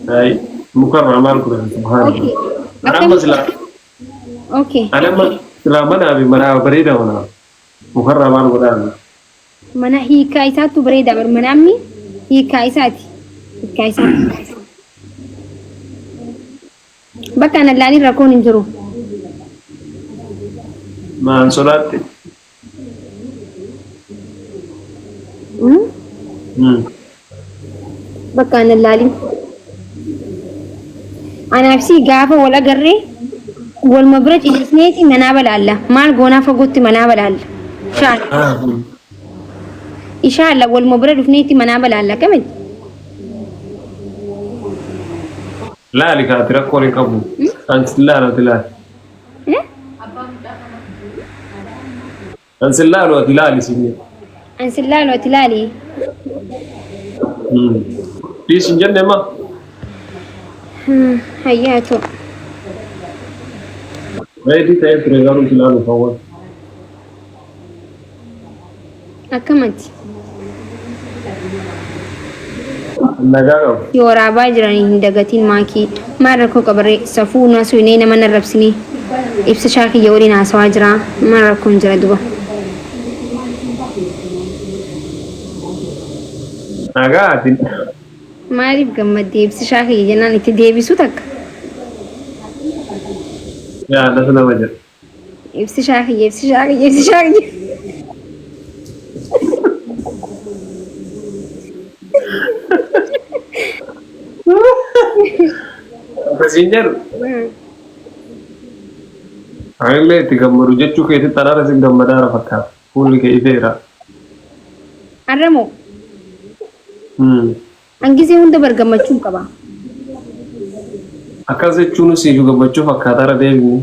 هاي مكرر مال قرآن سبحان الله. اوكي أنا اكم مثلا اوكي أنا مثلا mana أبي mana بريدة ولا مكرر مال قرآن. mana hiikaa isaatu bareeda bar manamni hiikaa isaati hiikaa isaati bakka ana laalin rakkoon hin jiru ما صلاتي. bakka ana laalin anaafsi gaafa wal agarree wal mabira ciisneeti manaa balaalla maal goonaa fagootti manaa balaalla inshallah wal mabira dhufneeti manaa balaalla kamit لا لك أتركوا لك أبو أنت لا لا تلا أنت لا لا تلا لسني ansillaaloo tilaalii في سنجن ما hayyaatu غيري تايب تريغارو تلا لفوت akkamatti النجارة yoo waraabaa jiranii hin dagatiin maakii maal rakkoo qabarree safuu naasuu inee nama narrabsinii ibsa shaakiyya waliin haasawaa jira maal rakkoon jira duba نجاتي maaliif gammaddee ibsi shaakiyya jennaan itti deebisu takka يا نسنا مجد ibsi shaakiyya ibsi shaakiyya ibsi shaakiyya بسنجر عيلة تجمعوا جتشو كيسي ترى رسم جمدار فكها كل كيسي را arramoo hangisee hunda bargammachuun qaba akkas jechuun siyyuu gammachuu fakkaataara deebine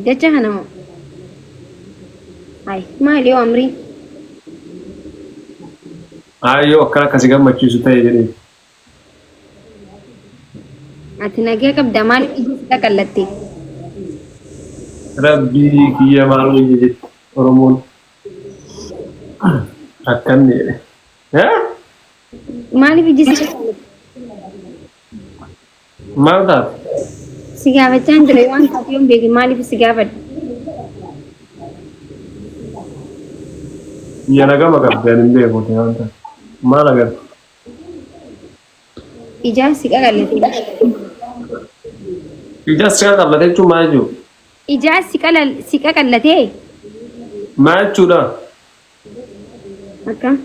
jecha kanamoo hay maali yoo amrii ayyoo akkana akkasi gammachiisu ta'e jedhee ati nagee qabda maaliif ija sita qallattee rabbii kiyya maal wayya jetti oromoon akkanni jedhe maaliif ija sita qallattee maal taate si gaafachaan jira yoo an taate yoon beekin maaliif si gaafadha kiyya nagama qabdeen hin beeku ta'e waan taate maal agarta ijaa si qalallatee ija sigaa qabate jechuun maal jechuudha ijaa si qaqallatee maal jechuudha akkam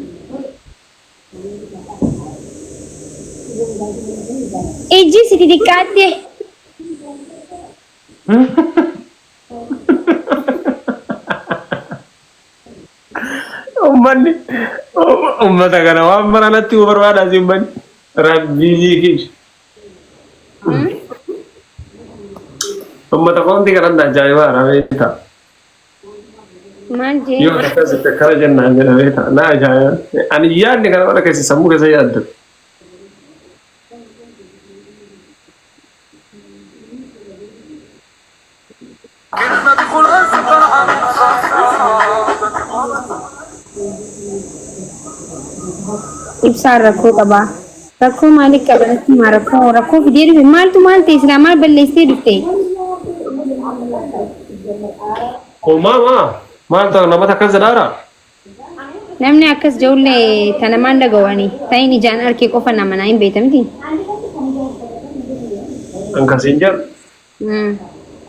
ijji si xixiqqaatte ummanni ummata kana waan baranatti barbaadaa si ummanni rabbii kiyya ummata koomti kanatti ajaa'ibaa rabeeta maal jee yoo akkasitti akkana jennaan jedhamee ta'a na ajaa'iba ani yaadni kana mana keessa sammuu keessa yaaddu ibsaan rakkoo qabaa rakkoo maaliif qabanatti maa rakkoo fidee dhufe maaltu maal ta'e silaa maal balleessee dhufte uumamaa maal ta'u namata akkas jedhaara namni akkas ja'ullee tana maan dhagawanii ta'in ijaan harkee qofa nama naa hin beekamti akkasiin jedhu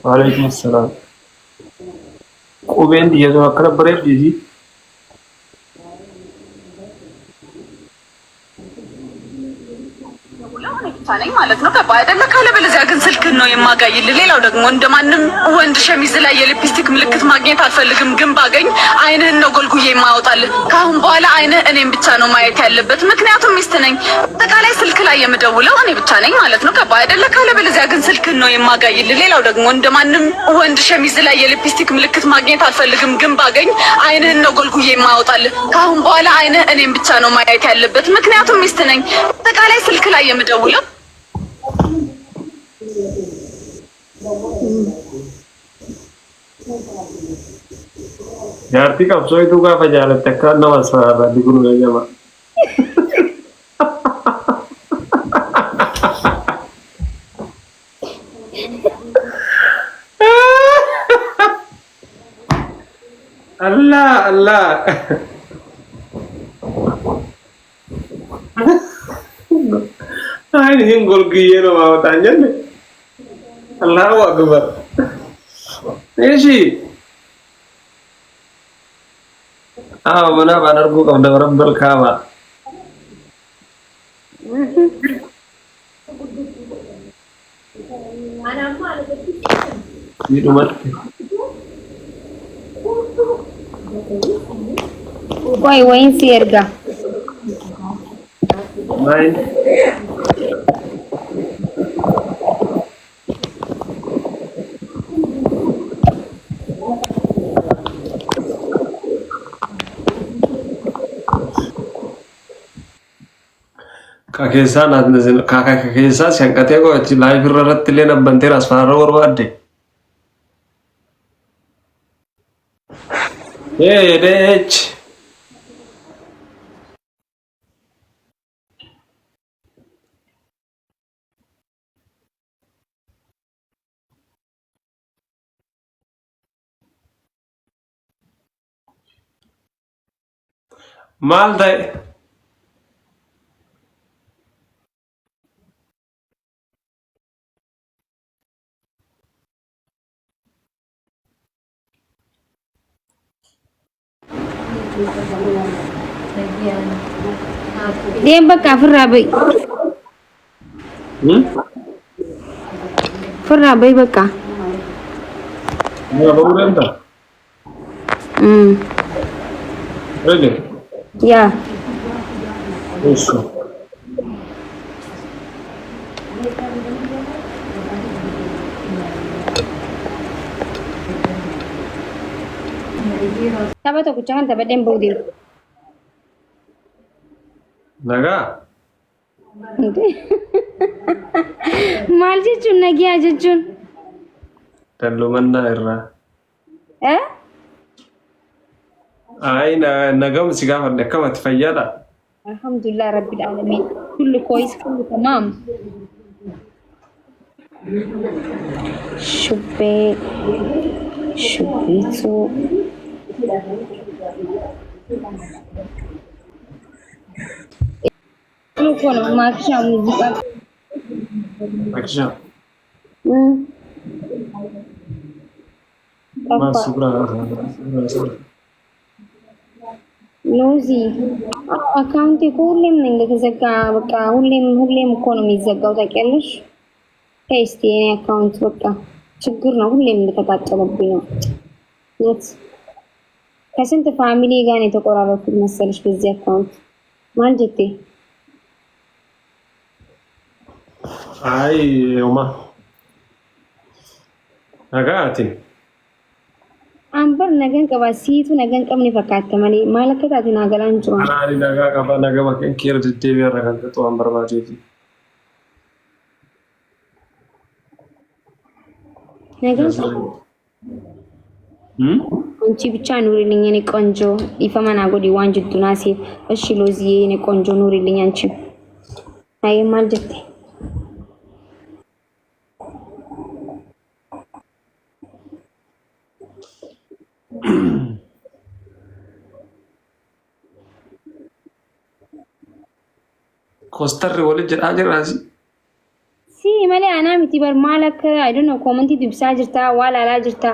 waalaikum salaam qubeen diyyatu akkana bareeddiisi ነኝ ማለት ነው። ገባ አይደለ? ካለበለዚያ ግን ስልክን ነው የማጋይልህ። ሌላው ደግሞ እንደማንም ወንድ ሸሚዝ ላይ የሊፕስቲክ ምልክት ማግኘት አልፈልግም፣ ግን ባገኝ አይንህን ነው ጎልጉዬ የማወጣልህ። ከአሁን በኋላ አይንህ እኔም ብቻ ነው ማየት ያለበት፣ ምክንያቱም ሚስት ነኝ። አጠቃላይ ስልክ ላይ የምደውለው እኔ ብቻ ነኝ ማለት ነው። ገባ አይደለ? ካለበለዚያ ግን ስልክን ነው የማጋይልህ። ሌላው ደግሞ እንደማንም ወንድ ሸሚዝ ላይ የሊፕስቲክ ምልክት ማግኘት አልፈልግም፣ ግን ባገኝ አይንህን ነው ጎልጉዬ የማወጣልህ። ከአሁን በኋላ አይንህ እኔም ብቻ ነው ማየት ያለበት፣ ምክንያቱም ሚስት ነኝ። አጠቃላይ ስልክ ላይ የምደውለው jaartii qabsooytuu gaafa jaalatte akka nama asfaraarraa diguru eegama الله الله هاي نقول كيانو ما بتانجن الله أكبر إيشي منا بنرجو كم دورم بالكامة di rumah وين سيرجع main kakeessa naannoo kakeessa shanqatee qo'achi laayif irratti illee nabbanteera asfaarra barbaadde. Deech maal ta'e? dia bakal ferabai ferabai bakal Nggak baru renta? Ready? ya Yes. Siapa tuh kucangan dapat dem bodil. Naga? Maal jechuun nagiyaa jechuun. Dallumannaa irraa. Ay nagam si gaafadhe akkamatti fayyaadha? Alhamdulillah rabbil alamin. Kullu كويس kullu tamam. Shubbe shubbitu. Lu kono makisha muzika. Makisha. Masubra. ሎዚ አካውንቴ ሁሌም እንደተዘጋ በቃ ሁሌም እኮ ነው የሚዘጋው ታውቂያለሽ። ቴስት የኔ አካውንት በቃ ችግር ነው፣ ሁሌም እንደተቃጠለብኝ ነው። ከስንት ፋሚሊ ጋር ነው የተቆራረጥኩት መሰለሽ በዚህ አካውንት ማንጀቴ። አይ ዮማ ነጋቲ አንበር ነገን ቀባሲቱ ነገን ቀምኒ ፈካተ ማለ ማለከታት ናገላን ጅሮ አናሪ ነጋ ቀባ ነገ ማከን ኬር ድዴ ያረጋግጡ አንበር ባጄቲ ነገን አንቺ ብቻ ኑሪልኝ የኔ ቆንጆ ይፈማና ጎዲ ዋንጅቱና ሴት እሺ ሎዚዬ የኔ ቆንጆ ኑሪልኝ አንቺ አይ ማልጀቴ ኮስተር ወልጅ አጀራሲ ሲ ማለ አና ሚቲ በር ማለከ አይ ዶንት ኖ ኮመንት ዲብሳ ጅርታ ዋላ ላ ጅርታ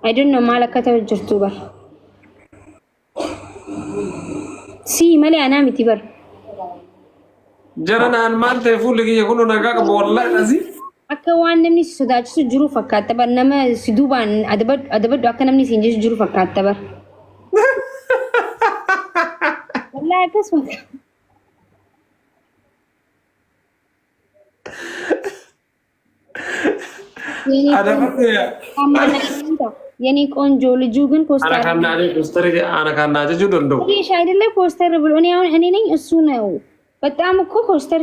አይ ዶንት ኖ ማለከ ተወጅርቱ በር ሲ ማለ አና ሚቲ በር ጀረናን ማልተ ፉል ጊዜ ሁሉ ነጋ ቀቦ ወላሂ አዚ አከ ዋን ነምኒ ሶዳች ጅሩ ፈካተ በር ነመ ሲዱባን አደበድ አከ ነምኒ ሲንጅ ጅሩ ፈካተ በር ወላሂ ከስ የኔ ቆንጆ ልጁ ግን ፖስተር አናካናጀ ጁዶንዶ ይሽ አይደለ ፖስተር ብሎ እኔ ነኝ እሱ ነው። በጣም እኮ ፖስተር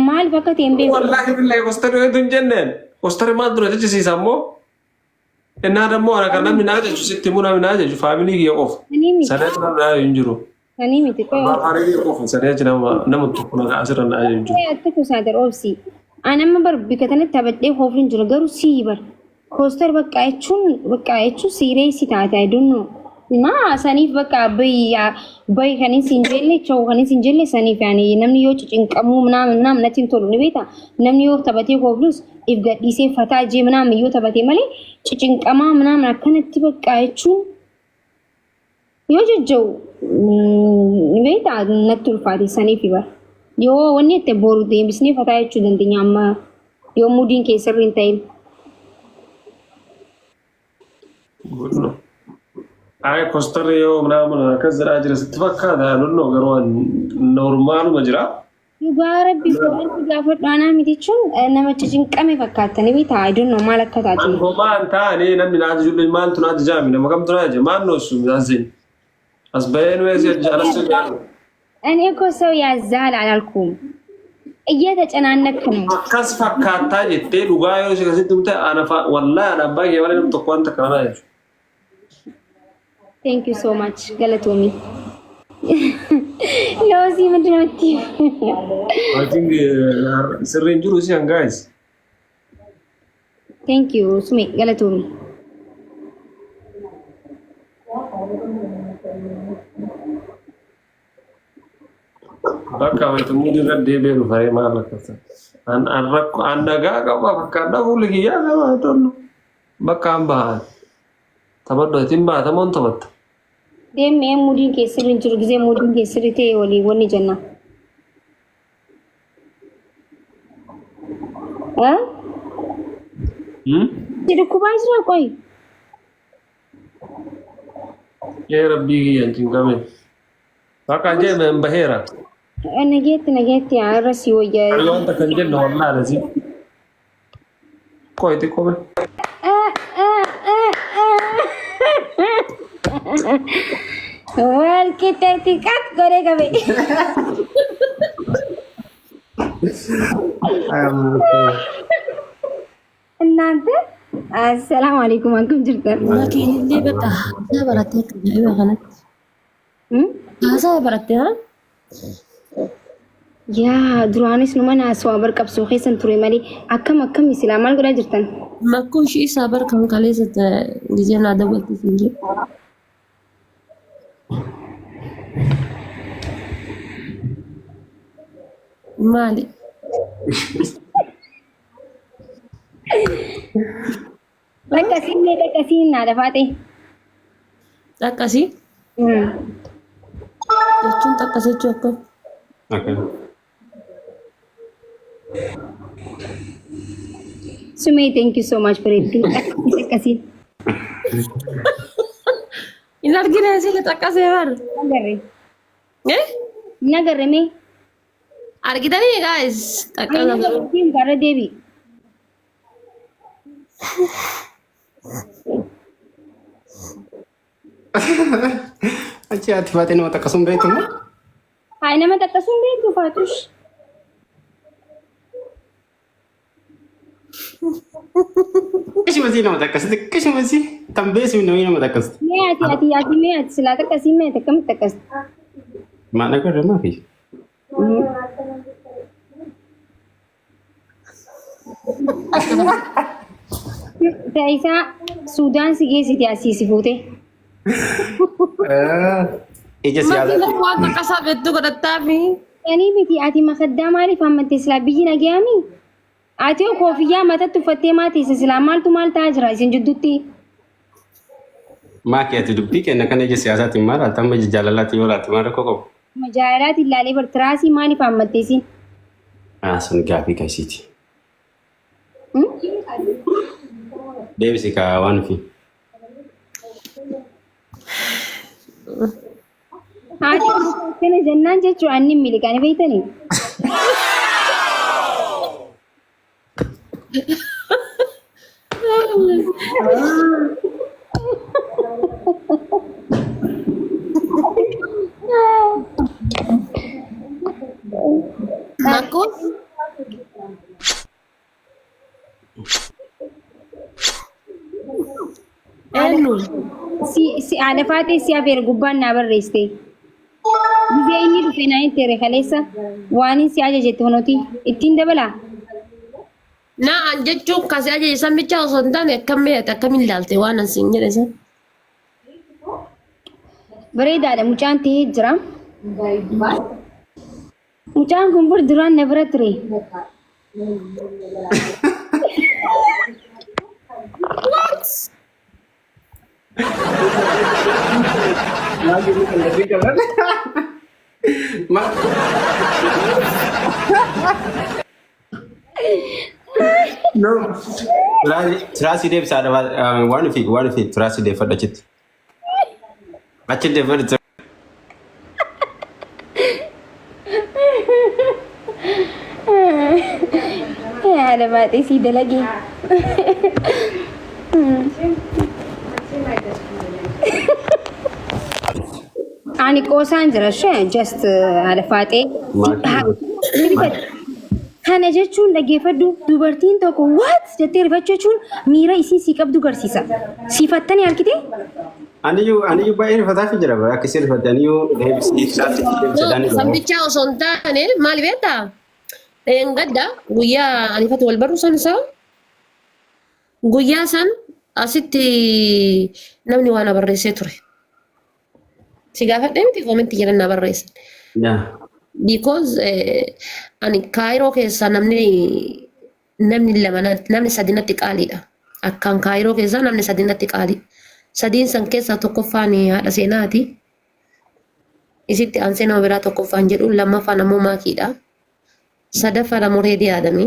ማል ፈከት ኤምቤ ወላሂ ቢላሂ ፖስተር ወይቱን ጀነን ፖስተር ማድሮ ተጭ ሲሰሞ እና ደግሞ አናካና ምናጀ ሲቲሙና ምናጀ ፋሚሊ የቆፍ ሰለት ነው እንጅሩ እኔ ምትቆ ባሪ የቆፍ ሰለት ነው ነምጡ ነው አስረና እንጅሩ አትኩ ሳደር ኦብሲ አነም በር ቢከተነ ተበዴ ሆፍልን ጅሩ ገሩ ሲበር ኮስተር በቃ እቹ ሲሪየስ ታታ አይዱን ነው ما سنيف بقى بي خنين سنجلي شو خنين سنجلي سنيف يعني نمني يو تشينكمو منام نتين تولو نبيتا نمني يو تبتي كوبلوس يبقى يسي فتا جي منام يو تبتي مالي تشينكما منام كانت تبقى يتشو يو جوجو نبيتا نتول فادي سنيف بقى يو وني تبورو دي بسني فتا يتشو دندي أما يو مودين كيسرين تايل Ay kostar yo mana kazara ajira sitfakka da nonno garwan normal majra Dhugaa rabbi fuudhatti gaafadhaanaa miti jechuun namicha cinqame fakkaatanii bitaa I don't know maal akka taate. Gomaan taane namni naati julli maaltu naati jaami nama kamtu naaje maannoo sun azin as bayeen weesi jaalatu jaalo. እኔ እኮ ሰው ያዛል አላልኩም እየተጨናነክ ነው። Akkas fakkaataa jettee dhugaa yoo si kasitti mute anafa wallahi ana abbaa kee malee namni tokko wanta kanaa jechuudha. Thank you so much galatoomii. Loosi ምንድን ነው የምትይው? I think sirriin jiru si guys. Thank you sumi galatoomii. Bakka waytu mudi radde beeru faye maal akkasa. An rakko an nagaa qaba fakkaadha fuulli kiyyaa qaba tollu. Bakka an bahan. Taphadhu itin baatamoon taphatta. Deemee mudiin keessirri jiru gisee mudiin keessirri ta'e walii wanni jenna. Dhukkubaa jira qoy. Yee rabbii kiyyan cinqame. Bakka jeemeen baheera. Nageetti irra si wayyaa. Ani wanta kan jennu wallaa lasi. Qoyti qome. Wal kita tikat gore gabe. እናንተ አሰላሙ አለይኩም አንኩም ጅርታል لكن اللي بقى براتك ايوه غلط هذا براتها يا درانيس نمنا سوابر قبسو خيسن توري مالي اكم اسلام الغدا جرتن ما كل شيء صابر كم كاليسة جينا دولت سنجي مالي لكاسين نادا فاتي تاكاسي جتون تاكاسي جوكو Sumi, thank you so much for it. Kasih. ini lagi nih sih kita kasih bar Nagar me. Ada kita nih guys takkan Tim karena Dewi. Achi ati faate nama takka sun beektu moo? Hai nama takka sun beektu Faatush. Akkasumasi nama takkas akkasumasi tambeessu namni nama takkas. Ati me ati sila takka si me takka mit takkas. Maa nagarra maafi? Taisa Sudan si geesiti asii si fuute. Ija siyaasa. masih kuat kasar itu kau tapi Yani miti ati makaddaa maaliif hammatte silaa biyyi nagayaami? Ati koofiyyaa matatti uffattee maatiisa silaa maaltu maal ta'aa jira isin jidduutti? Maa kee ati dubbii kenna kan ija siyaasaatiin maal ati amma jaalalaatti yoo laatti maal rakkoo qabu? Majaalaati ilaalee bartiraasii maaliif hammatte isin? Sun gaafii kasiiti. Deebisi kaa waan fi. Ati kana jennaan jechuun anni miliqanii beektanii? aku Si ada faatee si afeera gubbaan naa barreessite. Biyya inni dhufe naa hin tere kaleessa waan si ajajette honooti ittiin dabalaa. nah jechuun kasih aja sampai jauh sontan ya kami ilaalte waan asin jedhe san bareedaadha mucaan ta'ee jira. Mucaan kun bur duraan na bira ture. No. Terasi dia bisa ada one fig terasi dia pada cit. Macam dia pada Ya ada mati sida lagi. Ani kosan jira just ada Faatee. Kana jechuun dhaggeeffadhu dubartiin tokko what jettee rifachuu jechuun miira isii si qabdu garsiisa. Sifattanii argite? Aniyyuu baay'ee rifataa fi jira bara akkasii rifatte aniyyuu deebisii sadanii Sambicha osoo hin taane maal beektaa? Gadda guyyaa anifatu wal barru san isaa guyyaa san asitti namni waan barreessee ture. Si gaafadhee miti koomentii jedhan na barreessan. Because ani Kaayiroo keessa namni lama namni sadinatti qaaliidha. Akkaan Kaayiroo keessa namni sadinatti qaali. Sadiin san keessa tokkoffaan haadha seenaati. Isitti aansee nama biraa tokkoffaan jedhu lammaffaan ammoo maakiidha. Sadaffaan ammoo reedii aadami.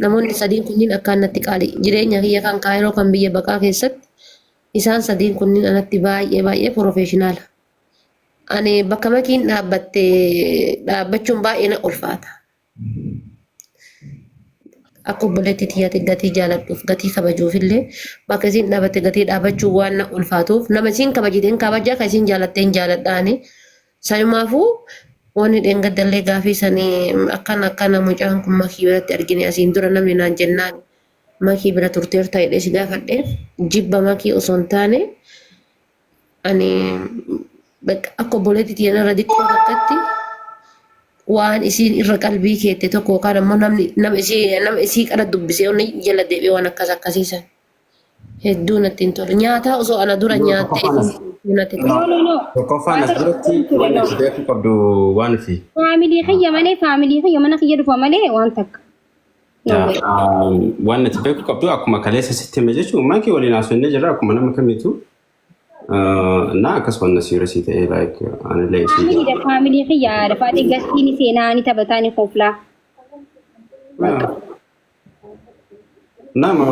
Namoonni sadiin kunniin akkaan natti qaali. Jireenya kiyya kan Kaayiroo kan biyya baqaa keessatti isaan sadiin kunniin anatti baay'ee professionaala. Ani bakka makiin dhaabbachuun baay'ee na ulfaata. Akka obboleetti xiyyaate gatii jaaladhuuf gatii kabajuufillee bakka isiin dhaabatte gatii dhaabbachuu waan na ulfaatuuf nama isiin kabajiteen kabajaa kan isiin jaalatteen jaaladhaani. Sanumaafuu wanni dheengaddallee gaafii sanii akkana mucaan kun makii biratti argine asiin dura namni naan jennaan makii bira turteerta jedhee si gaafadheef jibba makii osoo hin taane ani akka obboleetti xiyyaana irra diqqoo takkatti waan isiin irra qalbii keette tokko yookaan ammoo nama isii qara dubbisee onni jala deebi'ee waan akkasiisan hedduu natti hin tolu. Nyaata osoo ana dura nyaattee natti tolu. Tokkoffaan as duratti waan itti beeku qabdu waan fi. Faamilii kiyya mana kiyya dhufa malee waan takka. Waan itti beeku qabdu akkuma kaleessa sitti hime jechuun maakii waliin haasofnee jirra akkuma nama kamiitu. Na akkasuma nasiirasii ta'ee like anillee isii. Faamilii kiyya Faatee gastiin seenaa ni taphataa ni kooflaa. Nama.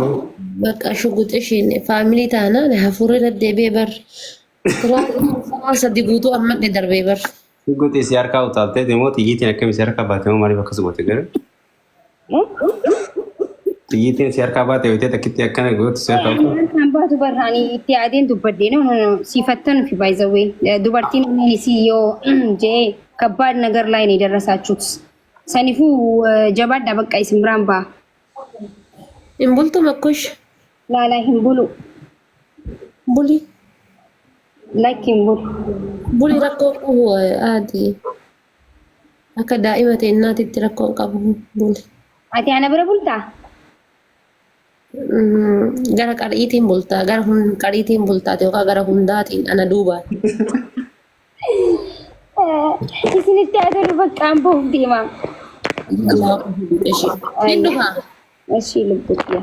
Bakka shuguxi isheen faamilii taanaan hafuurri deddeebi'ee bar. Turaa sadii guutuu ammadde darbee bar. Shuguxi si harkaa utaaltee deemoo xiyyiitiin akkamii si harkaa baatee moo maaliif akkas goote gara? Xiyyiitiin si harkaa baatee yoo ta'e takkitti akkana gootu si harkaa baatee. Kan baatu barraanii itti aadeen dubbadde no sifattan fi by the way dubartiin isii yoo jee ከባድ ነገር ላይ ነው የደረሳችሁት. ሰኒፉ ጀባዳ በቃ ይስምራን ባ Imbultu makkush. Lala himbulu. Buli. Like himbulu. Buli rakkoo qabu adi. Akka daa'ima ta'e naatitti rakkoo qabu buli. Ati ana bira bultaa? Gara qadhiitiin bultaa gara qadhiitiin bultaa yookaan gara hundaatiin ana duuba. Isinitti agarru bakka amboof deema. Ishee. Hin dhufaa. Ashii lubbuutiya.